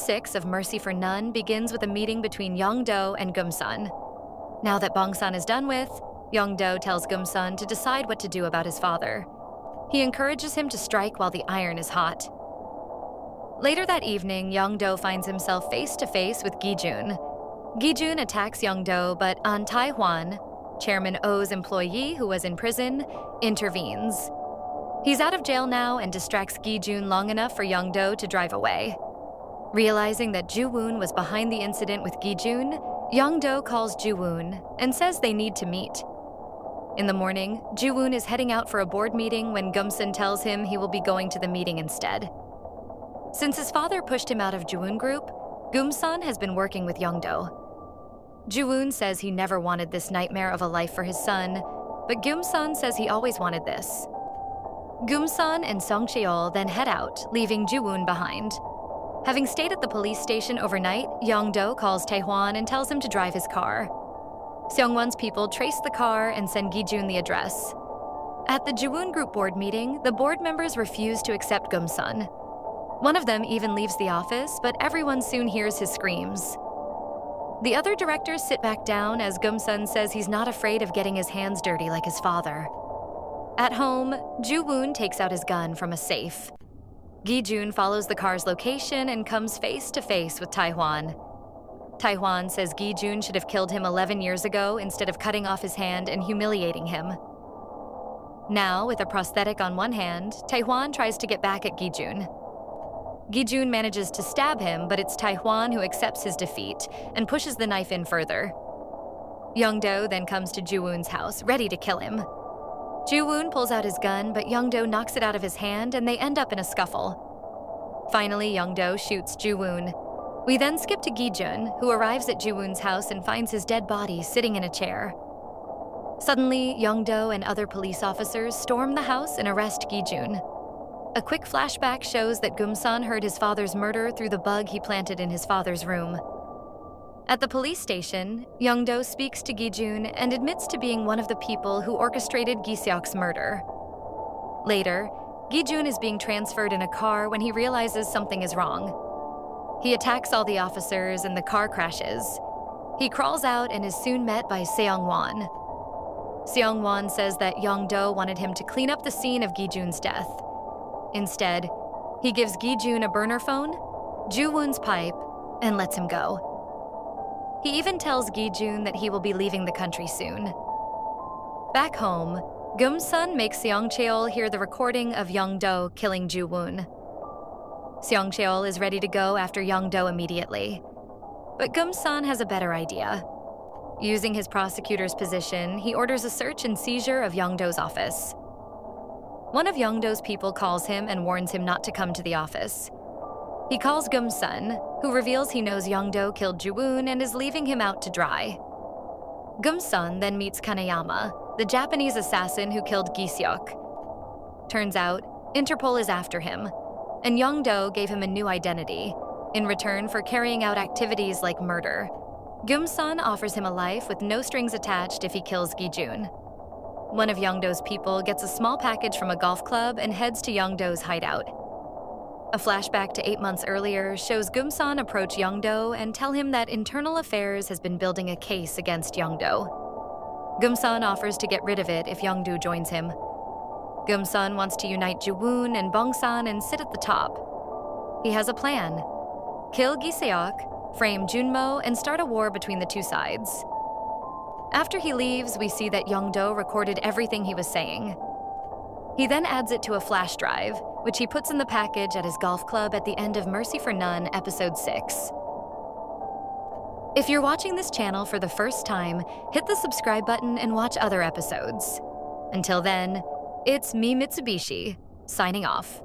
6 of Mercy for None begins with a meeting between Young-do and Gum-sun. Now that Bong-sun is done with, Young-do tells Gum-sun to decide what to do about his father. He encourages him to strike while the iron is hot. Later that evening, Young-do finds himself face-to-face with Gi-jun. Gi-jun attacks Young-do, but An Tai-hwan, Chairman Oh's employee who was in prison, intervenes. He's out of jail now and distracts Gi-jun long enough for Young-do to drive away. Realizing that Ju-woon was behind the incident with Gi-jun, Young-do calls Ju-woon and says they need to meet. In the morning, Ju-woon is heading out for a board meeting when Gum-sun tells him he will be going to the meeting instead. Since his father pushed him out of Ju-woon group, Gum-sun has been working with Young-do. Ju-woon says he never wanted this nightmare of a life for his son, but Gum-sun says he always wanted this. Gum-sun and Seoul then head out, leaving Ju-woon behind. Having stayed at the police station overnight, Young-do calls Tae-hwan and tells him to drive his car. Seong-won's people trace the car and send Gi-jun the address. At the Ju-woon group board meeting, the board members refuse to accept Gum-sun. One of them even leaves the office, but everyone soon hears his screams. The other directors sit back down as Gum-sun says he's not afraid of getting his hands dirty like his father. At home, Ju-woon takes out his gun from a safe. Gi-jun follows the car's location and comes face-to-face with Tae-hwan. Tae-hwan says Gi-jun should have killed him 11 years ago instead of cutting off his hand and humiliating him. Now, with a prosthetic on one hand, Tae-hwan tries to get back at Gi-jun. Gi-jun manages to stab him, but it's Tae-hwan who accepts his defeat and pushes the knife in further. Young-do then comes to Ju-woon's house, ready to kill him. Ju-woon pulls out his gun, but Young-do knocks it out of his hand and they end up in a scuffle. Finally, Young-do shoots Ju-woon. We then skip to Gi-jun, who arrives at Ju-woon's house and finds his dead body sitting in a chair. Suddenly, Young-do and other police officers storm the house and arrest Gi-jun. A quick flashback shows that Gum-sun heard his father's murder through the bug he planted in his father's room. At the police station, Young-do speaks to Gi-jun and admits to being one of the people who orchestrated Gi-seok's murder. Later, Gi-jun is being transferred in a car when he realizes something is wrong. He attacks all the officers and the car crashes. He crawls out and is soon met by Seong-won. Seong-won says that Young-do wanted him to clean up the scene of Gi-jun's death. Instead, he gives Gi-jun a burner phone, Ju-woon's pipe, and lets him go. He even tells Gi-jun that he will be leaving the country soon. Back home, Gum-sun makes Seong-cheol hear the recording of Young-do killing Ju-woon. Seong-cheol is ready to go after Young-do immediately. But Gum-sun has a better idea. Using his prosecutor's position, he orders a search and seizure of Young-do's office. One of Young-do's people calls him and warns him not to come to the office. He calls Gum-sun, who reveals he knows Young-do killed Ju-woon and is leaving him out to dry. Gum-sun then meets Kaneyama, the Japanese assassin who killed Gi-seok. Turns out, Interpol is after him, and Young-do gave him a new identity, in return for carrying out activities like murder. Gum-sun offers him a life with no strings attached if he kills Gi-jun. One of Young-do's people gets a small package from a golf club and heads to Young-do's hideout. A flashback to 8 months earlier shows Gum-sun approach Young-do and tell him that Internal Affairs has been building a case against Young-do. Gum-sun offers to get rid of it if Young-do joins him. Gum-sun wants to unite Ju-woon and Bong-san and sit at the top. He has a plan: kill Gi-seok, frame Junmo, and start a war between the two sides. After he leaves, we see that Young-do recorded everything he was saying. He then adds it to a flash drive, which he puts in the package at his golf club at the end of Mercy for None, Episode 6. If you're watching this channel for the first time, hit the subscribe button and watch other episodes. Until then, it's me, Mitsubishi, signing off.